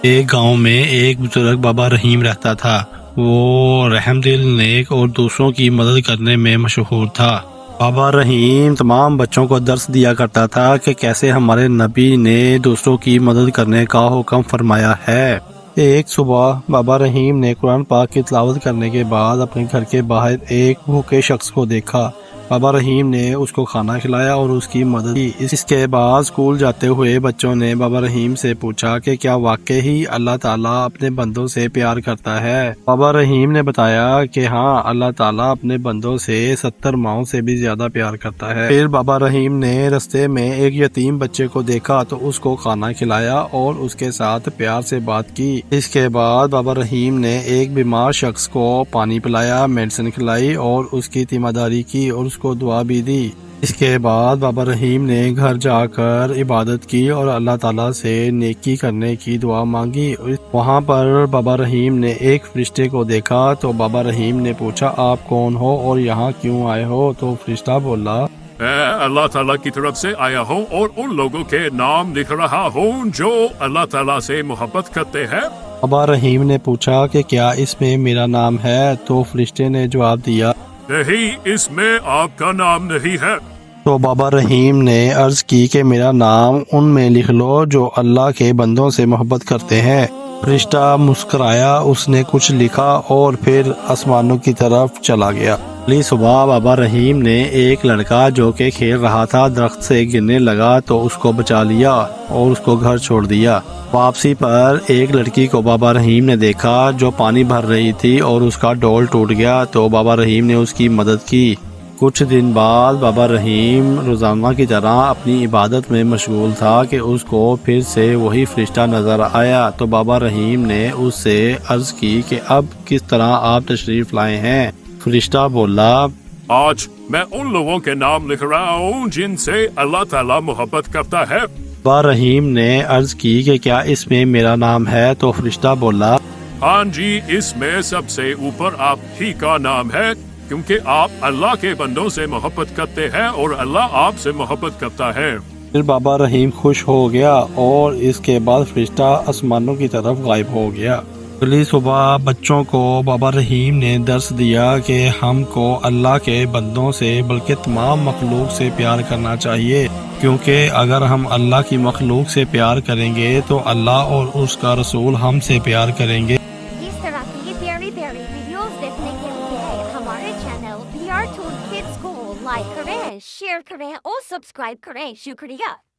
ایک گاؤں میں ایک بزرگ بابا رحیم رہتا تھا۔ وہ رحم دل، نیک اور دوسروں کی مدد کرنے میں مشہور تھا۔ بابا رحیم تمام بچوں کو درس دیا کرتا تھا کہ کیسے ہمارے نبی نے دوسروں کی مدد کرنے کا حکم فرمایا ہے۔ ایک صبح بابا رحیم نے قرآن پاک کی تلاوت کرنے کے بعد اپنے گھر کے باہر ایک بھوکے شخص کو دیکھا۔ بابا رحیم نے اس کو کھانا کھلایا اور اس کی مدد کی۔ اس کے بعد اسکول جاتے ہوئے بچوں نے بابا رحیم سے پوچھا کہ کیا واقعی اللہ تعالیٰ اپنے بندوں سے پیار کرتا ہے؟ بابا رحیم نے بتایا کہ ہاں، اللہ تعالیٰ اپنے بندوں سے 70 ماؤں سے بھی زیادہ پیار کرتا ہے۔ پھر بابا رحیم نے رستے میں ایک یتیم بچے کو دیکھا تو اس کو کھانا کھلایا اور اس کے ساتھ پیار سے بات کی۔ اس کے بعد بابا رحیم نے ایک بیمار شخص کو پانی پلایا، میڈیسن کھلائی اور اس کی تیمارداری کی اور اس کو دعا بھی دی۔ اس کے بعد بابا رحیم نے گھر جا کر عبادت کی اور اللہ تعالیٰ سے نیکی کرنے کی دعا مانگی۔ وہاں پر بابا رحیم نے ایک فرشتے کو دیکھا تو بابا رحیم نے پوچھا، آپ کون ہو اور یہاں کیوں آئے ہو؟ تو فرشتہ بولا، میں اللہ تعالیٰ کی طرف سے آیا ہوں اور ان لوگوں کے نام لکھ رہا ہوں جو اللہ تعالیٰ سے محبت کرتے ہیں۔ بابا رحیم نے پوچھا کہ کیا اس میں میرا نام ہے؟ تو فرشتے نے جواب دیا، نہیں، اس میں آپ کا نام نہیں ہے۔ تو بابا رحیم نے عرض کی کہ میرا نام ان میں لکھ لو جو اللہ کے بندوں سے محبت کرتے ہیں۔ فرشتہ مسکرایا، اس نے کچھ لکھا اور پھر آسمانوں کی طرف چلا گیا۔ اگلی صبح بابا رحیم نے ایک لڑکا جو کہ کھیل رہا تھا درخت سے گرنے لگا تو اس کو بچا لیا اور اس کو گھر چھوڑ دیا۔ واپسی پر ایک لڑکی کو بابا رحیم نے دیکھا جو پانی بھر رہی تھی اور اس کا ڈول ٹوٹ گیا تو بابا رحیم نے اس کی مدد کی۔ کچھ دن بعد بابا رحیم روزانہ کی طرح اپنی عبادت میں مشغول تھا کہ اس کو پھر سے وہی فرشتہ نظر آیا تو بابا رحیم نے اس سے عرض کی کہ اب کس طرح آپ تشریف لائے ہیں؟ فرشتہ بولا، آج میں ان لوگوں کے نام لکھ رہا ہوں جن سے اللہ تعالیٰ محبت کرتا ہے۔ بابا رحیم نے عرض کی کہ کیا اس میں میرا نام ہے؟ تو فرشتہ بولا، ہاں جی، اس میں سب سے اوپر آپ ہی کا نام ہے، کیونکہ آپ اللہ کے بندوں سے محبت کرتے ہیں اور اللہ آپ سے محبت کرتا ہے۔ پھر بابا رحیم خوش ہو گیا اور اس کے بعد فرشتہ آسمانوں کی طرف غائب ہو گیا۔ اگلی صبح بچوں کو بابا رحیم نے درس دیا کہ ہم کو اللہ کے بندوں سے بلکہ تمام مخلوق سے پیار کرنا چاہیے، کیونکہ اگر ہم اللہ کی مخلوق سے پیار کریں گے تو اللہ اور اس کا رسول ہم سے پیار کریں گے۔ اس طرح کی پیاری پیاری ویڈیوز دیکھنے کے لیے ہمارے چینل PR2 Kids کو لائک کریں، شیئر کریں اور سبسکرائب کریں۔ شکریہ۔